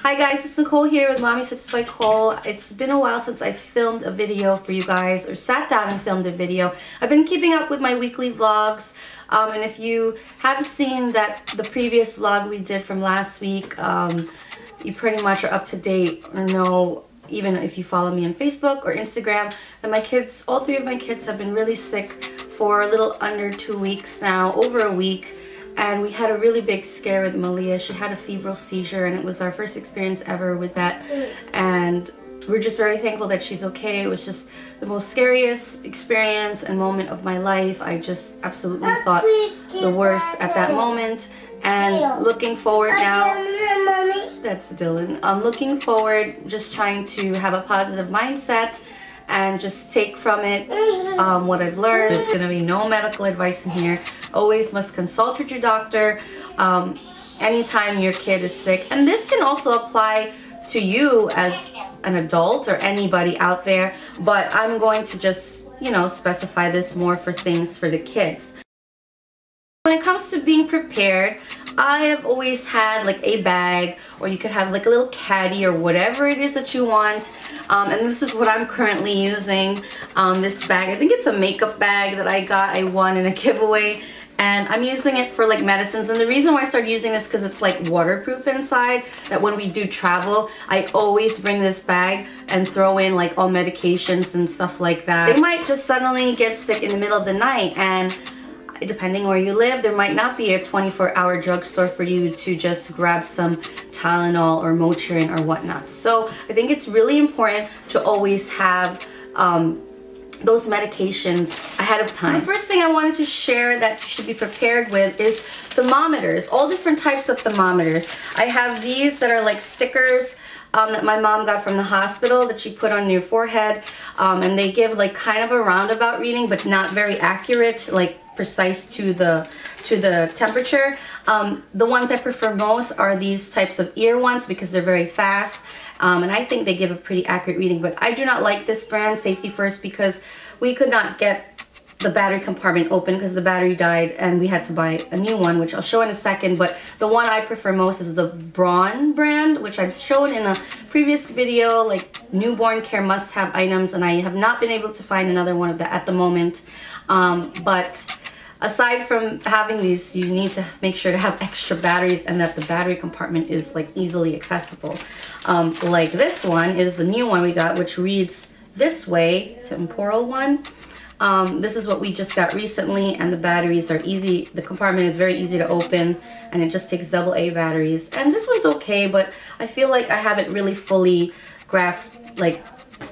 Hi guys, it's Nicole here with Mommy Tips by Cole. It's been a while since I filmed a video for you guys or sat down and filmed a video. I've been keeping up with my weekly vlogs, and if you have seen the previous vlog we did from last week, you pretty much are up to date or know, even if you follow me on Facebook or Instagram, that my kids, all three of my kids have been really sick for a little under 2 weeks now, over a week. And we had a really big scare with Malia. She had a febrile seizure, and it was our first experience ever with that. And we're just very thankful that she's okay. It was just the most scariest experience and moment of my life. I just absolutely thought the worst at that moment. And looking forward now, that's Dylan. I'm looking forward, just trying to have a positive mindset and just take from it what I've learned. There's going to be no medical advice in here. Always must consult with your doctor anytime your kid is sick. And this can also apply to you as an adult or anybody out there, but I'm going to just, you know, specify this more for things for the kids. When it comes to being prepared, I have always had like a bag, or you could have like a little caddy or whatever it is that you want. And this is what I'm currently using, this bag. I think it's a makeup bag that I won in a giveaway. And I'm using it for like medicines. And the reason why I started using this because it's like waterproof inside, that when we do travel, I always bring this bag and throw in like all medications and stuff like that. They might just suddenly get sick in the middle of the night, and depending where you live, there might not be a 24-hour drugstore for you to just grab some Tylenol or Motrin or whatnot. So I think it's really important to always have those medications ahead of time. The first thing I wanted to share that you should be prepared with is thermometers, all different types of thermometers. I have these that are like stickers that my mom got from the hospital that she put on your forehead, and they give like kind of a roundabout reading, but not very accurate, like precise to the temperature. The ones I prefer most are these types of ear ones because they're very fast, and I think they give a pretty accurate reading. But I do not like this brand, Safety First, because we could not get the battery compartment open because the battery died, and we had to buy a new one, which I'll show in a second. But the one I prefer most is the Braun brand, which I've shown in a previous video, like newborn care must-have items, and I have not been able to find another one of that at the moment. But aside from having these, you need to make sure to have extra batteries and that the battery compartment is like easily accessible. Like this one is the new one we got, which reads this way. It's a temporal one. This is what we just got recently, and the batteries are easy. The compartment is very easy to open, and it just takes AA batteries. And this one's okay, but I feel like I haven't really fully grasped like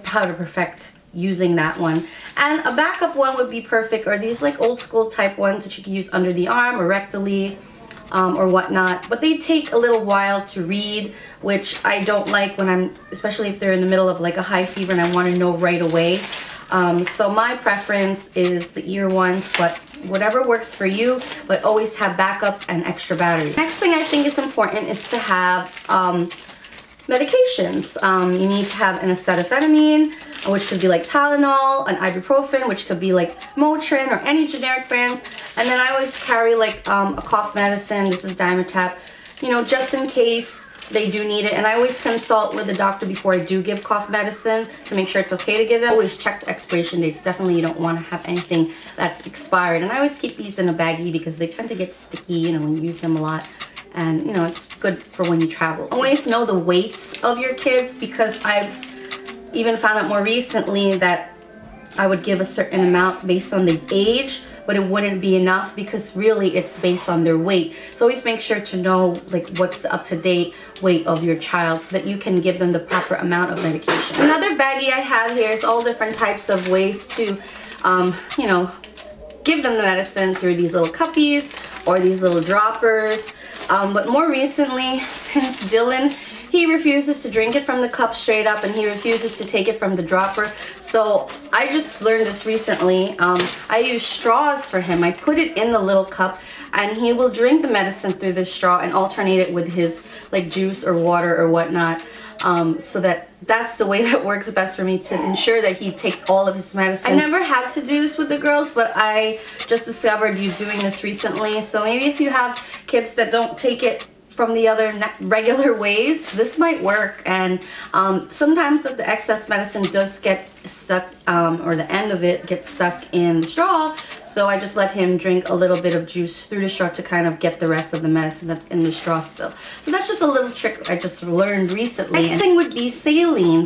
how to perfect using that one. And a backup one would be perfect, or these like old school type ones that you can use under the arm or rectally or whatnot. But they take a little while to read, which I don't like when I'm, especially if they're in the middle of like a high fever and I want to know right away. So my preference is the ear ones, but whatever works for you, but always have backups and extra batteries. Next thing I think is important is to have medications. You need to have an acetaminophen, which could be like Tylenol, an ibuprofen, which could be like Motrin or any generic brands. And then I always carry like a cough medicine. This is Dimetapp, you know, just in case they do need it. And I always consult with the doctor before I do give cough medicine to make sure it's okay to give them. Always check the expiration dates. Definitely you don't want to have anything that's expired. And I always keep these in a baggie because they tend to get sticky, you know, when you use them a lot. And you know, it's good for when you travel. Always know the weights of your kids, because I've even found out more recently that I would give a certain amount based on the age, but it wouldn't be enough because really it's based on their weight. So always make sure to know like what's the up-to-date weight of your child so that you can give them the proper amount of medication. Another baggie I have here is all different types of ways to, you know, give them the medicine through these little cuppies or these little droppers. But more recently, since Dylan, he refuses to drink it from the cup straight up, and he refuses to take it from the dropper. So I just learned this recently. I use straws for him. I put it in the little cup, and he will drink the medicine through the straw and alternate it with his like juice or water or whatnot. So that's the way that works best for me to ensure that he takes all of his medicine. I never had to do this with the girls, but I just discovered you doing this recently. So maybe if you have kids that don't take it from the other regular ways, this might work. And sometimes the excess medicine does get stuck, or the end of it gets stuck in the straw, so I just let him drink a little bit of juice through the straw to kind of get the rest of the medicine that's in the straw still. So that's just a little trick I just learned recently. Next thing would be saline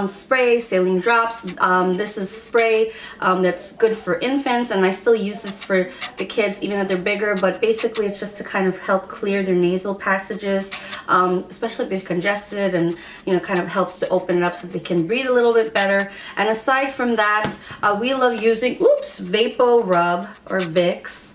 spray, saline drops. This is spray that's good for infants, and I still use this for the kids even if they're bigger, but basically it's just to kind of help clear their nasal passages, especially if they're congested, and kind of helps to open it up so they can breathe a little bit better. And aside from that, we love using Vapo Rub or Vicks.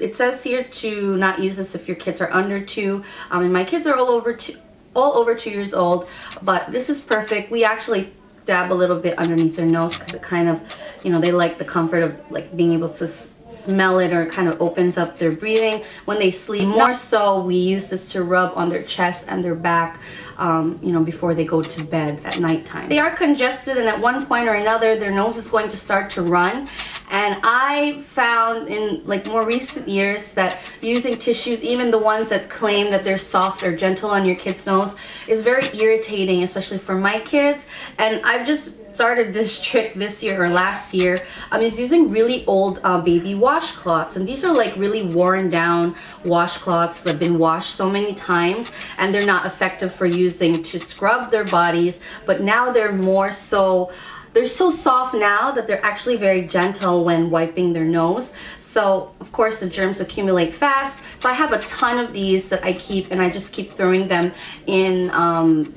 It says here to not use this if your kids are under 2, and my kids are all over 2 years old, but this is perfect. We actually dab a little bit underneath their nose because it kind of, they like the comfort of like being able to smell it, or it kind of opens up their breathing when they sleep. More so, we use this to rub on their chest and their back, before they go to bed at nighttime. They are congested, and at one point or another their nose is going to start to run, and I found in like more recent years that using tissues, even the ones that claim that they're soft or gentle on your kid's nose, is very irritating, especially for my kids. And I've just started this trick this year or last year, is using really old baby washcloths, and these are like really worn down washcloths that have been washed so many times, and they're not effective for using to scrub their bodies, but now they're so soft now that they're actually very gentle when wiping their nose. So of course the germs accumulate fast, so I have a ton of these that I keep, and I just keep throwing them in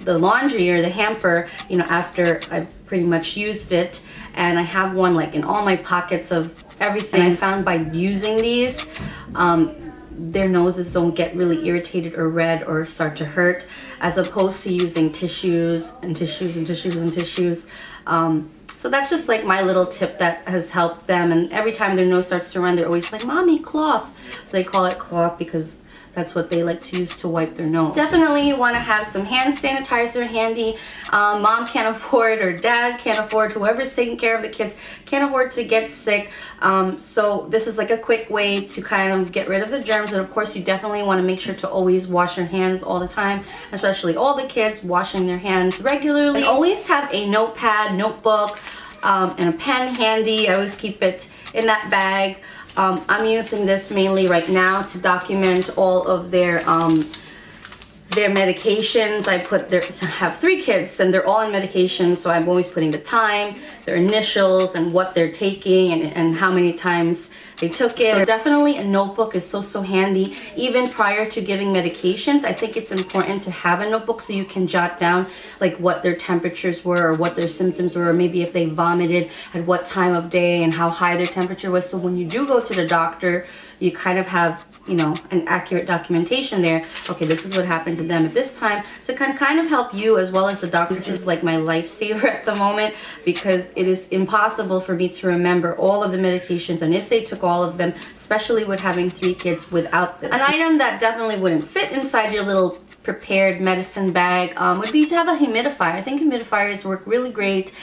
the laundry or the hamper, after I've pretty much used it. And I have one like in all my pockets of everything. I found by using these, their noses don't get really irritated or red or start to hurt, as opposed to using tissues and tissues and tissues and tissues. So that's just like my little tip that has helped them, and every time their nose starts to run, they're always like, "Mommy, cloth." So they call it cloth because that's what they like to use to wipe their nose. Definitely you want to have some hand sanitizer handy. Mom can't afford, or dad can't afford, whoever's taking care of the kids can't afford to get sick. So this is like a quick way to kind of get rid of the germs. And of course you definitely want to make sure to always wash your hands all the time, especially all the kids washing their hands regularly. And always have a notepad, notebook, and a pen handy. I always keep it in that bag. I'm using this mainly right now to document all of their medications. I have 3 kids, and they're all on medication, so I'm always putting the time, their initials, and what they're taking, and how many times they took it. So definitely a notebook is so handy. Even prior to giving medications, I think it's important to have a notebook so you can jot down like what their temperatures were, or what their symptoms were, or maybe if they vomited, at what time of day, and how high their temperature was. So when you do go to the doctor, you kind of have an accurate documentation there. Okay, this is what happened to them at this time. So it can kind of help you as well as the doctor. This is like my lifesaver at the moment, because it is impossible for me to remember all of the medications, and if they took all of them, especially with having 3 kids, without this. An item that definitely wouldn't fit inside your little prepared medicine bag would be to have a humidifier. I think humidifiers work really great.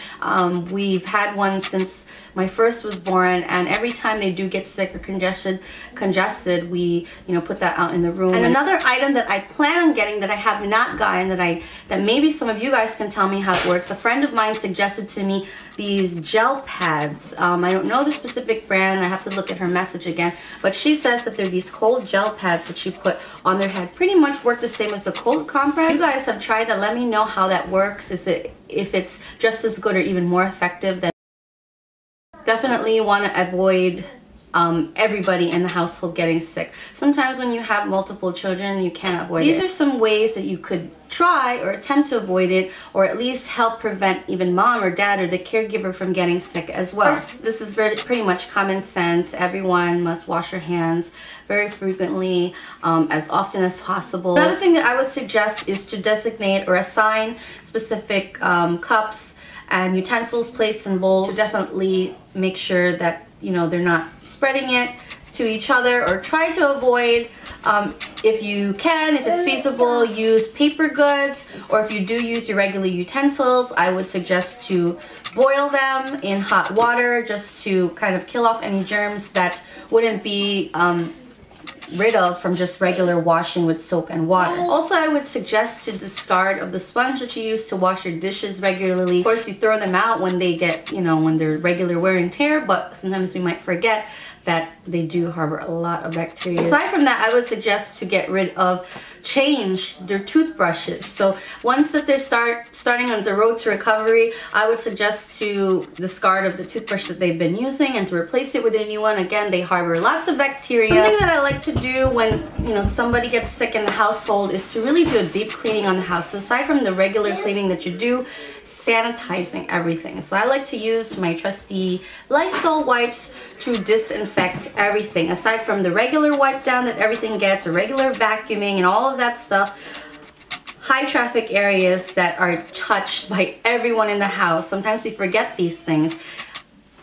We've had one since my first was born, and every time they do get sick or congested, we put that out in the room. And another item that I plan on getting that I have not gotten, that maybe some of you guys can tell me how it works. A friend of mine suggested to me these gel pads. I don't know the specific brand. I have to look at her message again, but she says that they're these cold gel pads that you put on their head. Pretty much work the same as a cold compress. If you guys have tried that, let me know how that works. If it's just as good or even more effective than. Definitely want to avoid everybody in the household getting sick. Sometimes when you have multiple children, you can't avoid it. These are some ways that you could try or attempt to avoid it, or at least help prevent even mom or dad or the caregiver from getting sick as well. Of course, this is pretty much common sense. Everyone must wash your hands very frequently, as often as possible. Another thing that I would suggest is to designate or assign specific cups and utensils, plates, and bowls, to definitely make sure that they're not spreading it to each other, or try to avoid, if you can, if it's feasible, use paper goods, or if you do use your regular utensils, I would suggest to boil them in hot water just to kind of kill off any germs that wouldn't be rid of from just regular washing with soap and water. Also, I would suggest to discard of the sponge that you use to wash your dishes regularly. Of course, you throw them out when they get, you know, when they're regular wear and tear, but sometimes we might forget that they do harbor a lot of bacteria. Aside from that, I would suggest to get rid of, change their toothbrushes. So once that they're starting on the road to recovery, I would suggest to discard of the toothbrush that they've been using and to replace it with a new one. Again, they harbor lots of bacteria. Something that I like to do when, you know, somebody gets sick in the household is to really do a deep cleaning on the house. So aside from the regular cleaning that you do, sanitizing everything. So I like to use my trusty Lysol wipes to disinfect everything. Aside from the regular wipe down that everything gets, a regular vacuuming and all of that stuff, high traffic areas that are touched by everyone in the house. Sometimes we forget these things.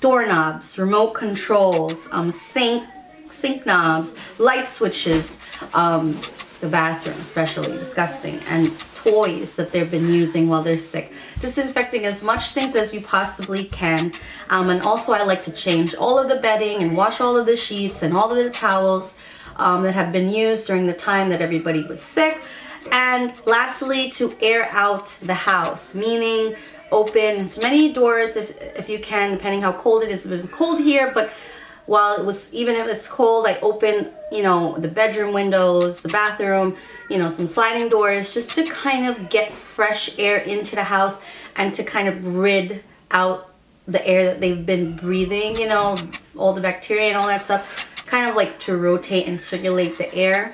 Doorknobs, remote controls, sink knobs, light switches, the bathroom especially, disgusting, and toys that they've been using while they're sick. Disinfecting as much things as you possibly can. And also I like to change all of the bedding and wash all of the sheets and all of the towels that have been used during the time that everybody was sick. And lastly, to air out the house, meaning open as many doors if you can, depending how cold it is. It's been cold here, but while it was, even if it's cold, I open, you know, the bedroom windows, the bathroom, you know, some sliding doors, just to kind of get fresh air into the house and to kind of rid out the air that they've been breathing, you know, all the bacteria and all that stuff, kind of like to rotate and circulate the air.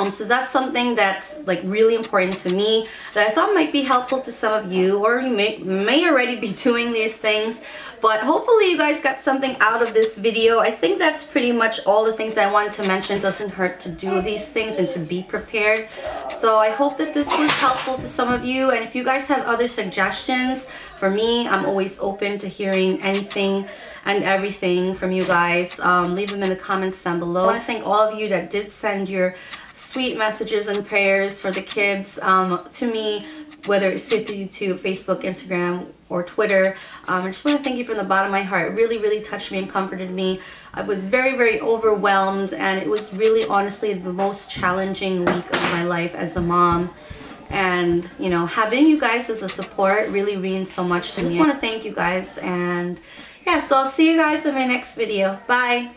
So that's something that's like really important to me that I thought might be helpful to some of you, or you may already be doing these things, but hopefully you guys got something out of this video. I think that's pretty much all the things I wanted to mention. It doesn't hurt to do these things and to be prepared. So I hope that this was helpful to some of you, and if you guys have other suggestions for me, I'm always open to hearing anything and everything from you guys. Leave them in the comments down below. I want to thank all of you that did send your sweet messages and prayers for the kids to me, whether it's through YouTube, Facebook, Instagram, or Twitter. I just want to thank you from the bottom of my heart. It really, really touched me and comforted me. I was very, very overwhelmed, and it was really, honestly, the most challenging week of my life as a mom. And, you know, having you guys as a support really means so much to me. I just want to thank you guys, and yeah, so I'll see you guys in my next video. Bye!